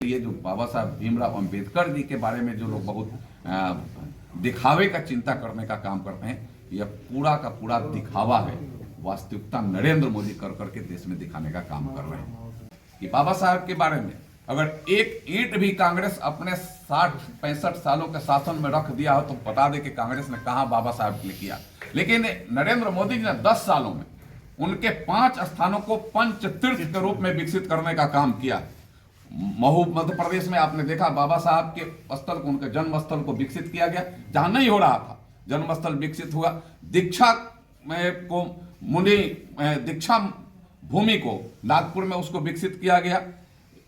ये जो बाबा साहब भीमराव अंबेडकर जी के बारे में जो लोग बहुत दिखावे का चिंता करने का काम करते हैं, यह पूरा का पूरा दिखावा है। वास्तविकता नरेंद्र मोदी कर करके देश में दिखाने का काम कर रहे हैं कि बाबा साहब के बारे में अगर एक ईंट भी कांग्रेस अपने 60-65 सालों के शासन में रख दिया हो तो बता दे कि कांग्रेस ने कहा बाबा साहब के लिए किया। लेकिन नरेंद्र मोदी जी ने 10 सालों में उनके 5 स्थानों को पंचतीर्थ के रूप में विकसित करने का काम किया। महू मध्य प्रदेश में आपने देखा बाबा साहब के स्थल को, उनके जन्म स्थल को विकसित किया गया। जहां नहीं हो रहा था जन्म स्थल विकसित हुआ। दीक्षा को मुनि दीक्षा भूमि को नागपुर में उसको विकसित किया गया।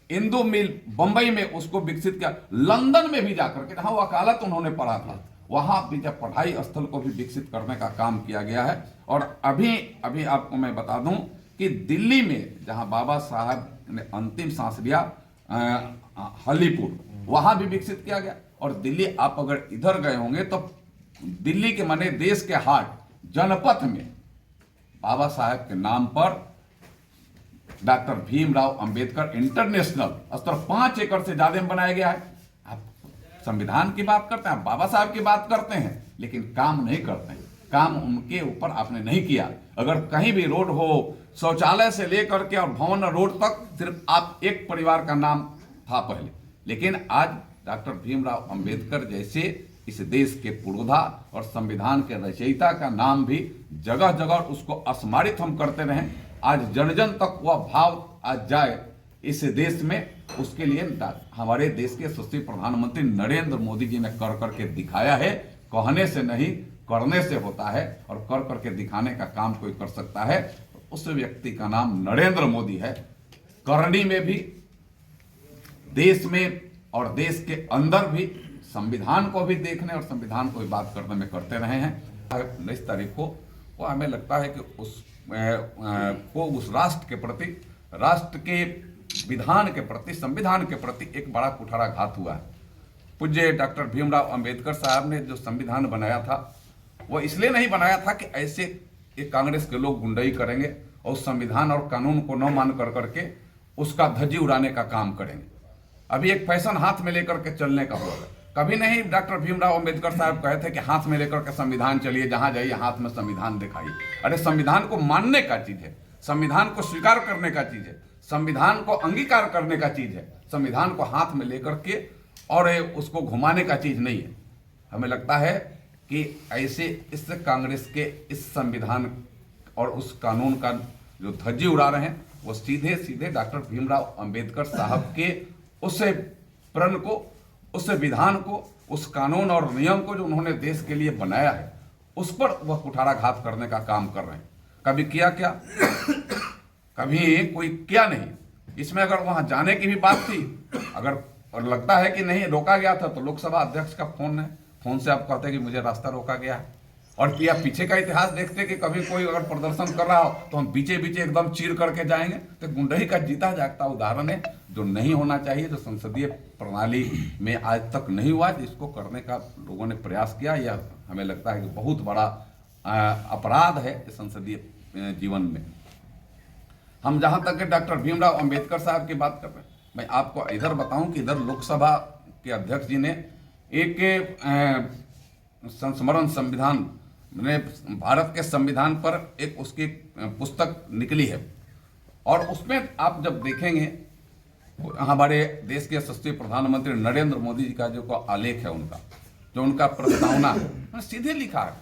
इंदु मिल बंबई में उसको विकसित किया। लंदन में भी जाकर के जहां वकालत उन्होंने पढ़ा था वहां भी जब पढ़ाई स्थल को भी विकसित करने का काम किया गया है। और अभी आपको मैं बता दूं कि दिल्ली में जहां बाबा साहब ने अंतिम सांस लिया, हलीपुर, वहां भी विकसित किया गया। और दिल्ली आप अगर इधर गए होंगे तो दिल्ली के माने देश के हाट जनपथ में बाबा साहब के नाम पर डॉक्टर भीमराव अंबेडकर इंटरनेशनल स्तर 5 एकड़ से ज्यादा में बनाया गया है। आप संविधान की बात करते हैं, आप बाबा साहब की बात करते हैं, लेकिन काम नहीं करते हैं। काम उनके ऊपर आपने नहीं किया। अगर कहीं भी रोड हो, शौचालय से लेकर के और भवन रोड तक सिर्फ आप एक परिवार का नाम था पहले, लेकिन आज डॉक्टर भीमराव अंबेडकर जैसे इस देश के पुरोधा और संविधान के रचयिता का नाम भी जगह जगह उसको स्मरित हम करते रहें। आज जन जन तक वह भाव आज जाए इस देश में, उसके लिए हमारे देश के यशस्वी प्रधानमंत्री नरेंद्र मोदी जी ने कर करके दिखाया है। कहने से नहीं करने से होता है, और कर करके दिखाने का काम कोई कर सकता है उस व्यक्ति का नाम नरेंद्र मोदी है। करनी में भी, देश में और देश के अंदर भी संविधान को भी देखने और संविधान को भी बात करने में करते रहे हैं। 19 तारीख को वो हमें लगता है कि उस राष्ट्र के प्रति, राष्ट्र के विधान के प्रति, संविधान के प्रति एक बड़ा कुठाराघात हुआ है। पूज्य डॉक्टर भीमराव अंबेडकर साहब ने जो संविधान बनाया था वो इसलिए नहीं बनाया था कि ऐसे एक कांग्रेस के लोग गुंडाई करेंगे और संविधान और कानून को न मान कर करके उसका धज्जी उड़ाने का काम करेंगे। अभी एक फैशन हाथ में लेकर के चलने का हुआ। कभी नहीं डॉक्टर भीमराव अंबेडकर साहब कहे थे कि हाथ में लेकर के संविधान चलिए, जहां जाइए हाथ में संविधान दिखाइए। अरे संविधान को मानने का चीज है, संविधान को स्वीकार करने का चीज है, संविधान को अंगीकार करने का चीज है। संविधान को हाथ में लेकर के और उसको घुमाने का चीज नहीं है। हमें लगता है कि ऐसे इस कांग्रेस के इस संविधान और उस कानून का जो धज्जी उड़ा रहे हैं वो सीधे सीधे डॉक्टर भीमराव अंबेडकर साहब के उस प्रण को, उस विधान को, उस कानून और नियम को जो उन्होंने देश के लिए बनाया है उस पर वह कुठाराघात करने का काम कर रहे हैं। कभी किया क्या? कभी कोई क्या नहीं। इसमें अगर वहां जाने की भी बात थी, अगर और लगता है कि नहीं रोका गया था, तो लोकसभा अध्यक्ष का फोन है, फोन से आप कहते हैं कि मुझे रास्ता रोका गया है। और क्या पीछे का इतिहास देखते कि कभी कोई अगर प्रदर्शन कर रहा हो तो हम बीचे बीचे एकदम चीर करके जाएंगे। तो गुंडई का जीता जागता उदाहरण है, जो नहीं होना चाहिए, जो संसदीय प्रणाली में आज तक नहीं हुआ, जिसको करने का लोगों ने प्रयास किया। यह हमें लगता है कि बहुत बड़ा अपराध है संसदीय जीवन में। हम जहां तक डॉक्टर भीमराव अंबेडकर साहब की बात कर रहे हैं, मैं आपको इधर बताऊं कि इधर लोकसभा के अध्यक्ष जी ने एक संस्मरण संविधान ने भारत के संविधान पर एक उसकी पुस्तक निकली है, और उसमें आप जब देखेंगे हमारे देश के यशस्वी प्रधानमंत्री नरेंद्र मोदी जी का जो आलेख है, उनका जो उनका प्रस्तावना है, सीधे लिखा है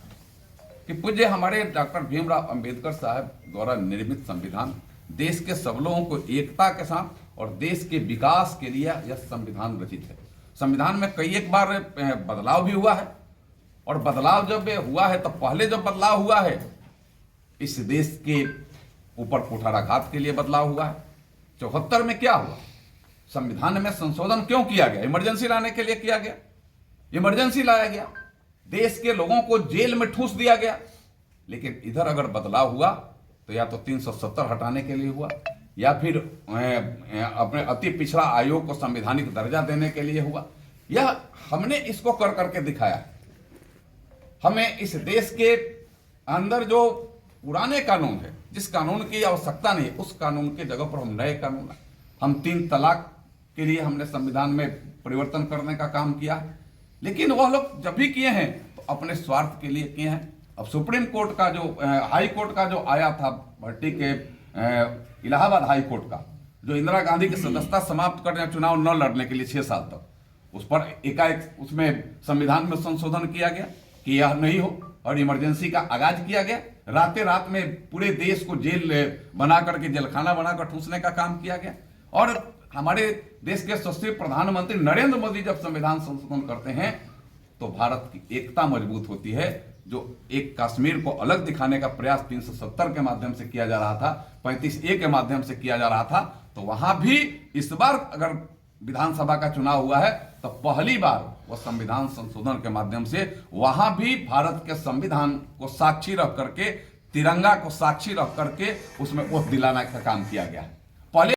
कि पूज्य हमारे डॉक्टर भीमराव अंबेडकर साहब द्वारा निर्मित संविधान देश के सब लोगों को एकता के साथ और देश के विकास के लिए यह संविधान रचित है। संविधान में कई एक बार बदलाव भी हुआ है, और बदलाव जब हुआ है तो पहले जब बदलाव हुआ है इस देश के ऊपर कुठाराघात के लिए बदलाव हुआ है। 74 में क्या हुआ? संविधान में संशोधन क्यों किया गया? इमरजेंसी लाने के लिए किया गया। इमरजेंसी लाया गया, देश के लोगों को जेल में ठूस दिया गया। लेकिन इधर अगर बदलाव हुआ तो या तो 370 हटाने के लिए हुआ, या फिर अपने अति पिछड़ा आयोग को संवैधानिक दर्जा देने के लिए हुआ। यह हमने इसको कर करके दिखाया है। हमें इस देश के अंदर जो पुराने कानून है, जिस कानून की आवश्यकता नहीं, उस कानून की जगह पर हम नए कानून, हम 3 तलाक के लिए हमने संविधान में परिवर्तन करने का काम किया है। लेकिन वह लोग जब भी किए हैं तो अपने स्वार्थ के लिए किए हैं। अब सुप्रीम कोर्ट का जो हाई कोर्ट का जो आया था भट्टी के इलाहाबाद हाई कोर्ट का, जो इंदिरा गांधी की सदस्यता समाप्त करने, चुनाव न लड़ने के लिए 6 साल तक, उस पर एकाएक उसमें संविधान में संशोधन किया गया कि यह नहीं हो, और इमरजेंसी का आगाज किया गया। रातें रात में पूरे देश को जेल बना करके, जेलखाना बनाकर ठूंसने का काम किया गया। और हमारे देश के यशस्वी प्रधानमंत्री नरेंद्र मोदी जब संविधान संशोधन करते हैं तो भारत की एकता मजबूत होती है। जो एक कश्मीर को अलग दिखाने का प्रयास 370 के माध्यम से किया जा रहा था, 35A के माध्यम से किया जा रहा था, तो वहां भी इस बार अगर विधानसभा का चुनाव हुआ है तो पहली बार वह संविधान संशोधन के माध्यम से वहां भी भारत के संविधान को साक्षी रख करके, तिरंगा को साक्षी रख करके उसमें वोट दिलाने का काम किया गया है।